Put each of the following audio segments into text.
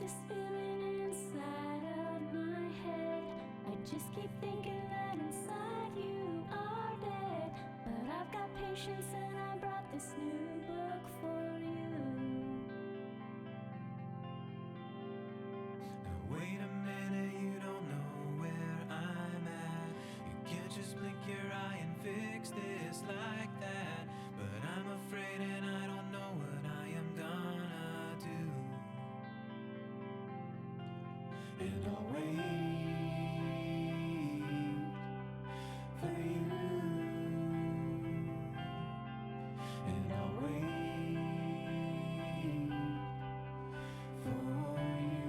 this feeling inside of my head. I just keep thinking that inside you are dead. But I've got patience and I brought this new book for you. Now wait a minute, you don't know where I'm at. You can't just blink your eye and fix this like that. But I'm afraid and I don't know what I am gonna do. And I'll wait for you. And I'll wait for you.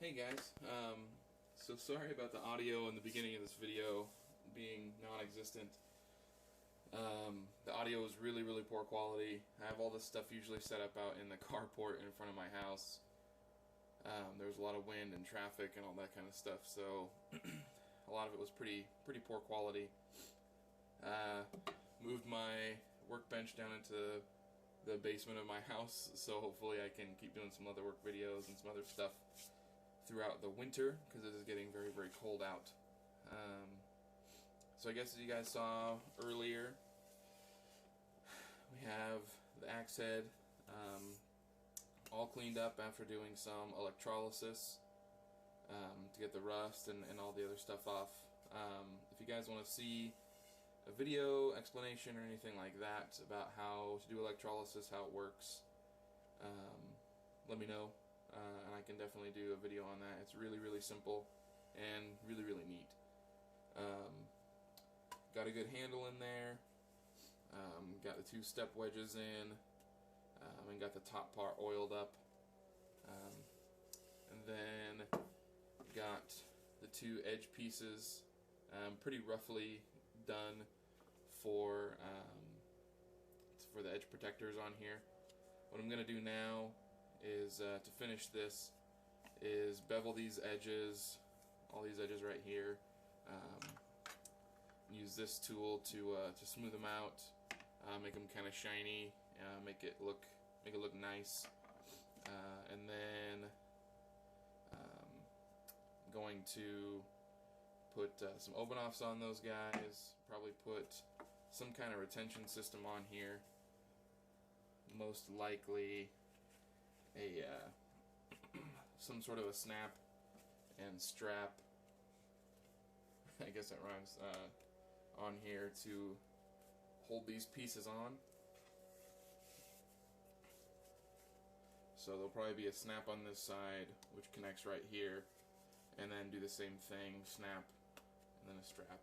Hey guys, so sorry about the audio in the beginning of this video being non-existent. The audio is really poor quality. I have all this stuff usually set up out in the carport in front of my house. There was a lot of wind and traffic and all that kind of stuff, so a lot of it was pretty poor quality. Moved my workbench down into the basement of my house, so hopefully I can keep doing some other work videos and some other stuff throughout the winter, because it is getting very cold out. So I guess as you guys saw earlier, we have the axe head all cleaned up after doing some electrolysis to get the rust and all the other stuff off. If you guys want to see a video explanation or anything like that about how to do electrolysis, how it works, let me know, and I can definitely do a video on that. It's really simple and really neat. Got a good handle in there, got the 2 step wedges in, and got the top part oiled up, and then got the 2 edge pieces pretty roughly done for the edge protectors on here. What I'm going to do now is, to finish this, is bevel these edges, all these edges right here, use this tool to smooth them out, make them kind of shiny, make it look nice, and then going to put some open-offs on those guys, probably put some kind of retention system on here, most likely a some sort of a snap and strap, I guess that rhymes, on here to hold these pieces on. So there'll probably be a snap on this side which connects right here, and then do the same thing, snap, and then a strap.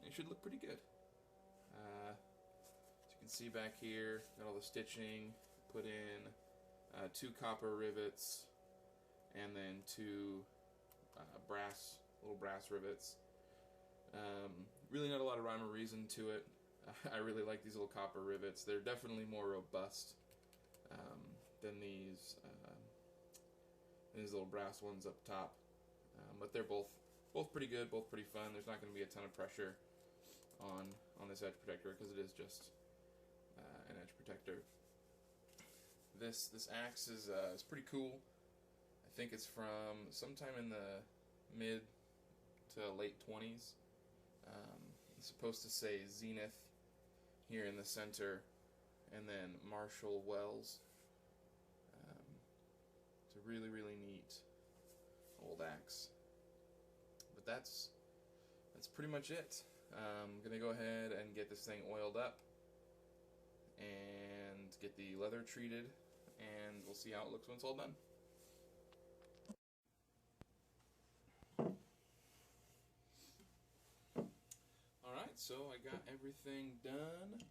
It should look pretty good. As you can see back here, got all the stitching, put in 2 copper rivets, and then 2 little brass rivets. Really not a lot of rhyme or reason to it. I really like these little copper rivets. They're definitely more robust than these little brass ones up top. But they're both pretty good, both pretty fun. There's not going to be a ton of pressure on this edge protector because it is just an edge protector. This axe is pretty cool. I think it's from sometime in the mid to late 20s. It's supposed to say Zenith here in the center, and then Marshal-Wells. It's a really neat old axe. But that's pretty much it. I'm gonna go ahead and get this thing oiled up and get the leather treated, and we'll see how it looks when it's all done. Alright, so I got everything done.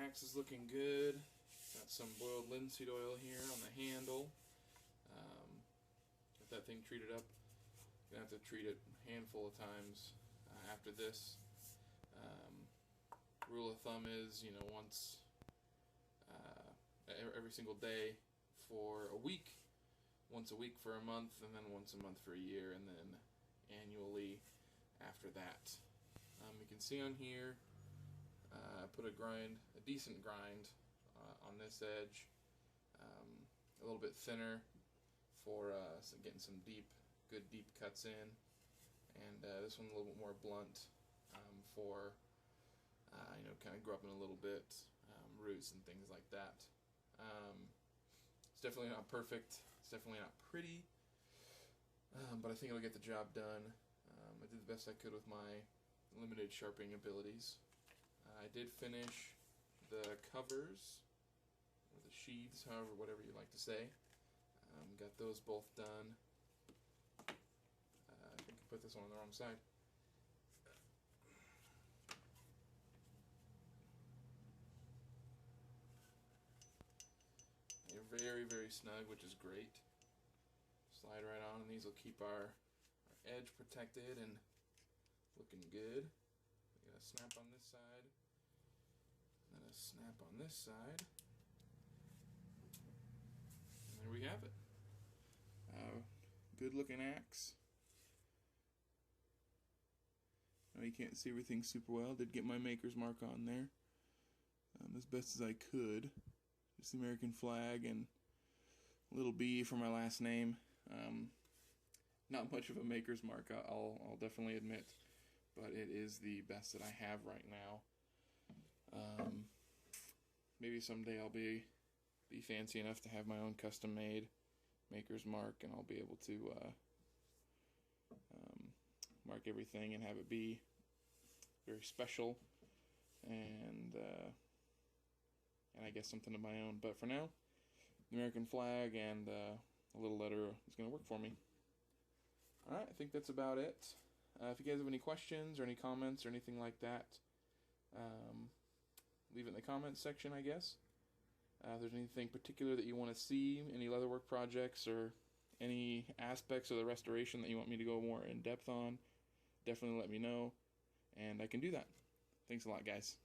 Axe is looking good. Got some boiled linseed oil here on the handle. Got that thing treated up. Gonna have to treat it a handful of times after this. Rule of thumb is, once every single day for a week, once a week for a month, and then once a month for a year, and then annually after that. You can see on here, I put a decent grind on this edge, a little bit thinner for getting some good deep cuts in, and this one a little bit more blunt for kind of grubbing a little bit, roots and things like that. It's definitely not perfect, it's definitely not pretty, but I think it'll get the job done. I did the best I could with my limited sharpening abilities. I did finish the covers, or the sheaths, whatever you like to say. Got those both done. I think I put this one on the wrong side. They're very snug, which is great. slide right on, and these will keep our edge protected and looking good. We got a snap on this side, and then a snap on this side, and there we have it. Good looking axe. Now you can't see everything super well. Did get my maker's mark on there, as best as I could. Just the American flag and a little B for my last name. Not much of a maker's mark, I'll definitely admit, but it is the best that I have right now. Maybe someday I'll be fancy enough to have my own custom-made maker's mark, and I'll be able to mark everything and have it be very special and I guess something of my own. But for now, the American flag and a little letter is going to work for me. Alright, I think that's about it. If you guys have any questions or any comments or anything like that, leave it in the comments section, I guess. If there's anything particular that you want to see, any leatherwork projects or any aspects of the restoration that you want me to go more in depth on, definitely let me know, and I can do that. Thanks a lot, guys.